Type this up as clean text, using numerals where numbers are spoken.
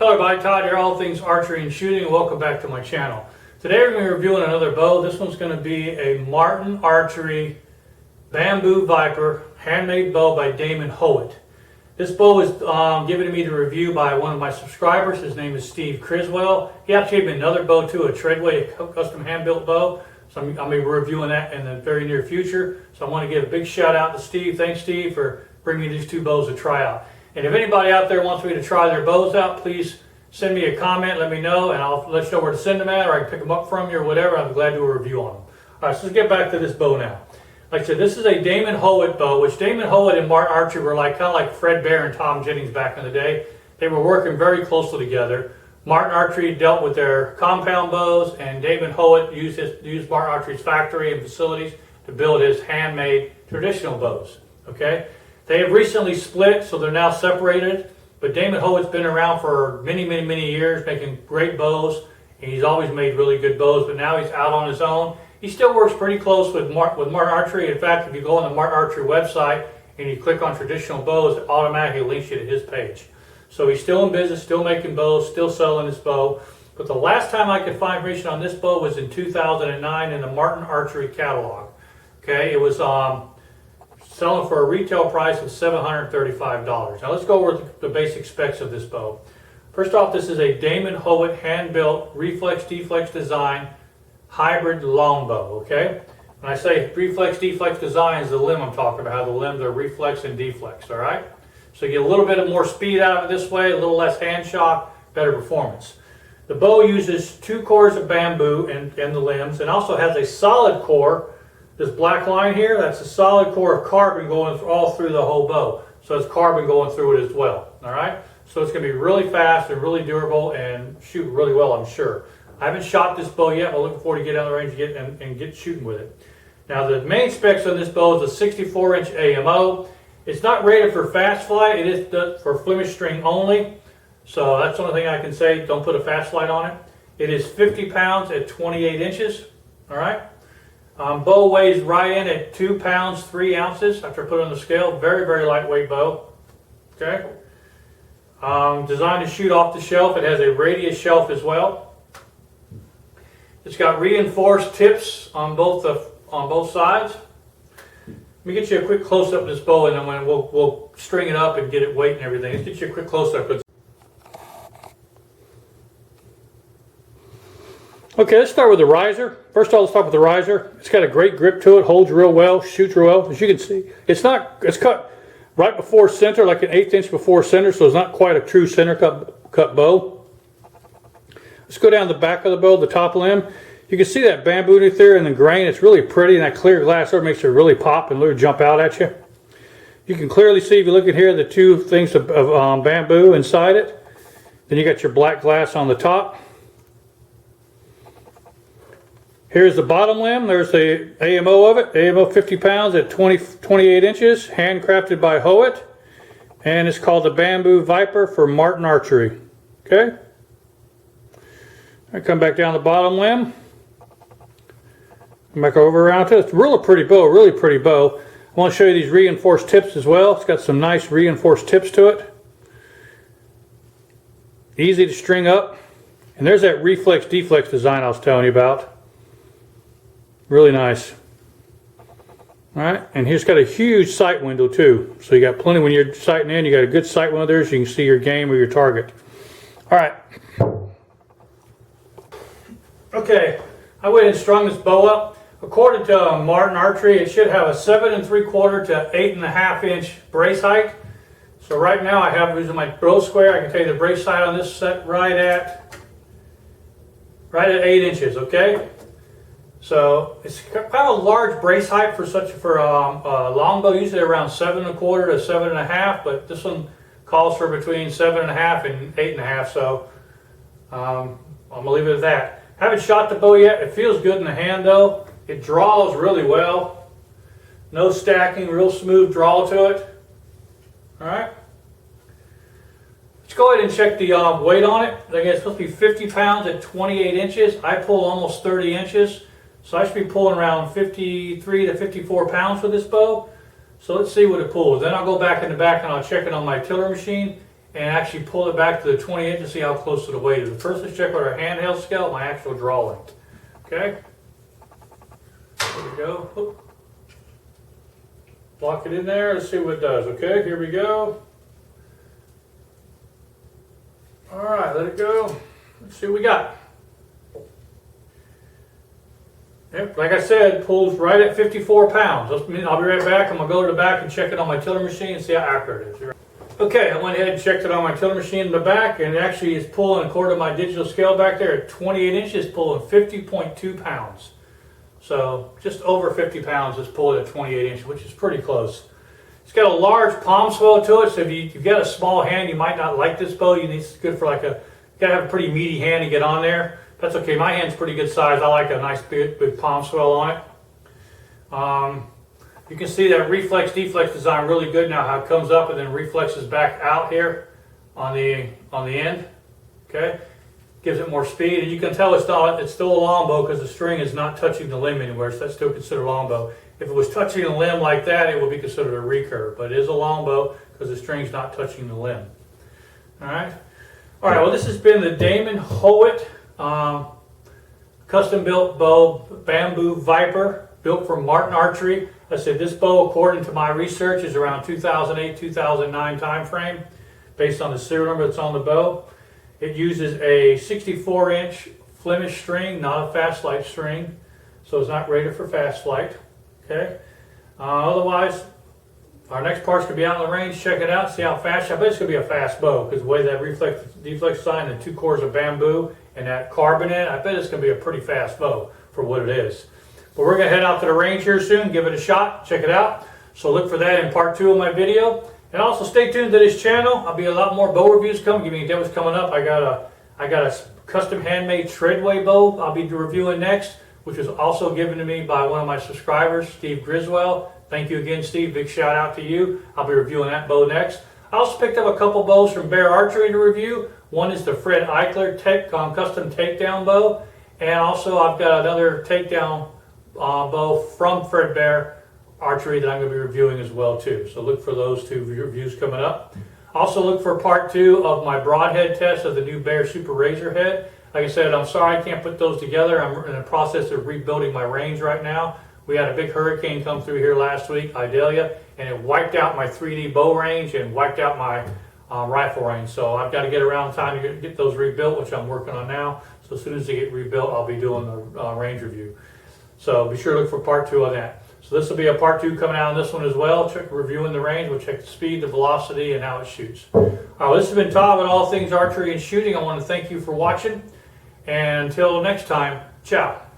Hello everybody, Todd here, all things archery and shooting, and welcome back to my channel. Today we're going to be reviewing another bow. This one's going to be a Martin Archery Bamboo Viper handmade bow by Damon Howatt. This bow is given to me to review by one of my subscribers. His name is Steve Criswell. He actually gave me another bow too, a Treadway custom hand-built bow. So I'm going to be reviewing that in the very near future. So I want to give a big shout out to Steve. Thanks Steve for bringing me these two bows to try out. And if anybody out there wants me to try their bows out, please send me a comment, let me know, and I'll let you know where to send them at, or I can pick them up from you or whatever. I'm glad to do a review on them. All right, so let's get back to this bow now. Like I said, this is a Damon Howatt bow, which Damon Howatt and Martin Archery were like kind of like Fred Bear and Tom Jennings back in the day. They were working very closely together. Martin Archery dealt with their compound bows, and Damon Howatt used Martin Archery's factory and facilities to build his handmade traditional bows. Okay. They have recently split, so they're now separated, but Damon Howatt's been around for many years, making great bows, and he's always made really good bows, but now he's out on his own. He still works pretty close with Martin Archery. In fact, if you go on the Martin Archery website and you click on traditional bows, it automatically links you to his page. So he's still in business, still making bows, still selling his bow, but the last time I could find information on this bow was in 2009 in the Martin Archery catalog. Okay, it was selling for a retail price of $735. Now let's go over the basic specs of this bow. First off, this is a Damon Howatt hand-built Reflex Deflex design hybrid longbow, okay? When I say Reflex Deflex design is the limb I'm talking about, how the limbs are reflex and deflex, all right? So you get a little bit of more speed out of it this way, a little less hand shock, better performance. The bow uses 2 cores of bamboo in the limbs, and also has a solid core. This black line here, that's a solid core of carbon going all through the whole bow. So it's carbon going through it as well, all right? So it's going to be really fast and really durable and shoot really well, I'm sure. I haven't shot this bow yet, but I'm looking forward to get on the range and get shooting with it. Now the main specs on this bow is a 64-inch AMO. It's not rated for fast flight, it is for Flemish string only. So that's the only thing I can say, don't put a fast flight on it. It is 50 pounds at 28 inches, all right? Bow weighs right in at 2 pounds 3 ounces after I put it on the scale. Very lightweight bow. Okay. Designed to shoot off the shelf. It has a radius shelf as well. It's got reinforced tips on both sides. Let me get you a quick close up of this bow, and then we'll string it up and get it weight and everything. Let's get you a quick close up. Okay, let's start with the riser. First of all, let's start with the riser. It's got a great grip to it, holds real well, shoots real well. As you can see, it's cut right before center, like an 1/8 inch before center, so it's not quite a true center cut bow. Let's go down the back of the bow, the top limb. You can see that bamboo underneath there and the grain. It's really pretty, and that clear glass there makes it really pop and really jump out at you. You can clearly see, if you look at here, the 2 things of bamboo inside it. Then you got your black glass on the top. Here's the bottom limb. There's the AMO of it. AMO 50 pounds at 28 inches. Handcrafted by Howatt. And it's called the Bamboo Viper for Martin Archery. Okay. I come back down the bottom limb. Come back over around to it. It's really pretty bow. Really pretty bow. I want to show you these reinforced tips as well. It's got some nice reinforced tips to it. Easy to string up. And there's that Reflex Deflex design I was telling you about. Really nice. Alright, and here's got a huge sight window too. So you got plenty when you're sighting in, you got a good sight window there so you can see your game or your target. Alright. Okay, I went and strung this bow up. According to Martin Archery, it should have a 7 3/4 to 8.5 inch brace height. So right now I have, using my bow square, I can tell you the brace height on this set right at 8 inches, okay? So it's kind of a large brace height for a longbow, usually around 7 1/4 to 7.5, but this one calls for between 7.5 and 8.5. So I'm gonna leave it at that. Haven't shot the bow yet. It feels good in the hand though. It draws really well. No stacking, real smooth draw to it. All right. Let's go ahead and check the weight on it. Again, it's supposed to be 50 pounds at 28 inches. I pull almost 30 inches. So I should be pulling around 53 to 54 pounds with this bow. So let's see what it pulls. Then I'll go back in the back and I'll check it on my tiller machine and actually pull it back to the 20 inch and see how close to the weight is. But first, let's check with our handheld scale, my actual draw length. Okay? There we go. Whoop. Lock it in there, let's see what it does. Okay, here we go. Alright, let it go. Let's see what we got. Yep, like I said, pulls right at 54 pounds. I'll be right back. I'm going to go to the back and check it on my tiller machine and see how accurate it is. Okay, I went ahead and checked it on my tiller machine in the back, and it actually is pulling, according to my digital scale back there, at 28 inches, pulling 50.2 pounds. So just over 50 pounds is pulled at 28 inches, which is pretty close. It's got a large palm swell to it, so if you've got a small hand, you might not like this bow. It's good for like you gotta have a pretty meaty hand to get on there. That's okay, my hand's pretty good size. I like a nice big palm swell on it. You can see that Reflex Deflex design really good now, how it comes up and then reflexes back out here on the end. Okay, gives it more speed, and you can tell it's still a longbow because the string is not touching the limb anywhere, so that's still considered a longbow. If it was touching the limb like that, it would be considered a recurve, but it is a longbow because the string's not touching the limb. All right, well, this has been the Damon Howatt custom built bow, bamboo Viper, built from Martin Archery. I said this bow, according to my research, is around 2008-2009 time frame, based on the serial number that's on the bow. It uses a 64-inch Flemish string, not a fast flight string, so it's not rated for fast flight. Okay. Otherwise, our next part's going to be out in the range. Check it out, see how fast. I bet it's going to be a fast bow because the way that Reflex Deflex sign, the 2 cores of bamboo and that carbon in it, I bet it's going to be a pretty fast bow for what it is. But we're going to head out to the range here soon, give it a shot, check it out. So look for that in part 2 of my video. And also stay tuned to this channel. I'll be a lot more bow reviews coming. Give me demos coming up. I got a custom handmade treadway bow I'll be reviewing next, which was also given to me by one of my subscribers, Steve Griswell. Thank you again, Steve. Big shout out to you. I'll be reviewing that bow next. I also picked up a couple bows from Bear Archery to review. One is the Fred Eichler custom takedown bow, and also I've got another takedown bow from Fred Bear Archery that I'm going to be reviewing as well too. So look for those 2 reviews coming up. Also look for part 2 of my broadhead test of the new Bear Super Razor head. Like I said, I'm sorry I can't put those together. I'm in the process of rebuilding my range right now. We had a big hurricane come through here last week, Idalia, and it wiped out my 3D bow range and wiped out my rifle range. So I've got to get around time to get those rebuilt, which I'm working on now. So as soon as they get rebuilt, I'll be doing the range review. So be sure to look for part 2 on that. So this will be a part 2 coming out on this one as well. Check reviewing the range. We'll check the speed, the velocity, and how it shoots. All right, this has been Todd with All Things Archery and Shooting. I want to thank you for watching. And until next time, ciao.